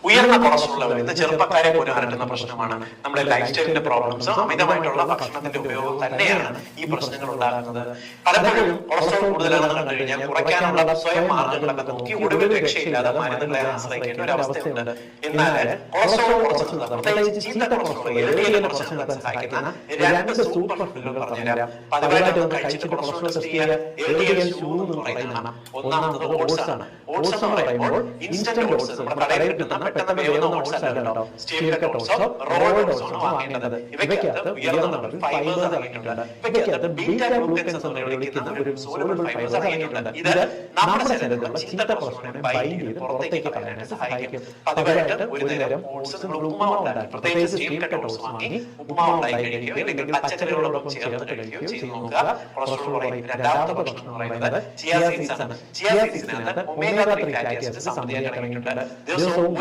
ഉയർന്ന cholesterol level ഇന്ന് ചെറുപ്പക്കാരെ പോലും അലട്ടുന്ന പ്രശ്നമാണ്. നമ്മുടെ ലൈഫ് സ്റ്റൈലിന്റെ പ്രോബ്ലംസ്, അമിതമായിട്ടുള്ള ഭക്ഷണത്തിന്റെ ഉപയോഗം തന്നെയാണ് ഈ പ്രശ്നങ്ങൾ ഉണ്ടാകുന്നത്. പലപ്പോഴും കൊളസ്ട്രോൾ കൂടുതലാണെന്ന് കണ്ടു കഴിഞ്ഞാൽ കുറയ്ക്കാനുള്ള സ്വയം മാർഗങ്ങളൊക്കെ നോക്കി ഒടുവിൽ രക്ഷയില്ലാതെ മരുന്നുകളെ ആശ്രയിക്കേണ്ട ഒരു അവസ്ഥയുണ്ട്. എന്നാൽ കൊളസ്ട്രോൾ കുറച്ച് പ്രത്യേകിച്ച് ചീത്ത കൊളസ്ട്രോൾ LDL കുറച്ച് സഹായിക്കുന്ന രണ്ട് സൂപ്പർ ഫുഡുകൾ പറഞ്ഞുതരാം. പതിവായിട്ട് കഴിച്ചിട്ട് കൊളസ്ട്രോൾ ടെസ്റ്റ് ചെയ്യുക. LDL എന്ന് പറയുന്നതാണ്. ഒന്നാമത്തത് ഓട്സ് ആണ്. ഓട്സ് എന്ന് പറയുമ്പോൾ ഇൻസ്റ്റന്റ് ഓട്സ്, നമ്മുടെ കടയിൽ കിട്ടുന്ന പെട്ടെന്ന് വേവുന്ന ഓട്സ് അല്ലല്ലോ, സ്റ്റീവിയർ ഓട്സോ റോൾഡ് ഓട്സോ ആണ് വാങ്ങേണ്ടത്. ഇവയ്ക്കകത്ത് ഉയർന്ന അളവിൽ ഫൈബേഴ്സ് അടങ്ങിയിട്ടുണ്ട്. ഇവയ്ക്കകത്ത് ബീറ്റാ ഗ്ലൂക്കൻസ് എന്ന് വിളിക്കുന്ന ഒരു സോലുബിൾ ഫൈബേഴ്സ് അടങ്ങിയിട്ടുണ്ട്. ഇത് നമ്മുടെ ശരീരത്തിലുള്ള ചീത്ത കൊളസ്ട്രോളിനെ ബൈൻഡ് ചെയ്ത് പുറത്തേക്ക് കളയാനായിട്ട് സഹായിക്കും. പതിവായിട്ട് ഒരു നേരം ഓട്സ് ഉപ്പുമാവ് ഉണ്ടാക്കി, പ്രത്യേകിച്ച് സ്റ്റീം കട്ട് ഓട്സ് വാങ്ങി ഉപ്പുമാവ് ഉണ്ടാക്കി കഴിക്കുകയോ അല്ലെങ്കിൽ പച്ചക്കറികളോടൊപ്പം ചേർത്ത് കഴിക്കുകയോ ചെയ്ത് നോക്കുക. കൊളസ്ട്രോൾ കുറയും. രണ്ടാമത്തെ ഭക്ഷണം എന്ന് പറയുന്നത് ചിയ സീഡ്സ് ആണ്. ചിയ സീഡ്സിനകത്ത് ഒമേഗ 3 ഫാറ്റി ആസിഡ്സ് സമൃദ്ധിയായി അടങ്ങിയിട്ടുണ്ട്. ദിവസവും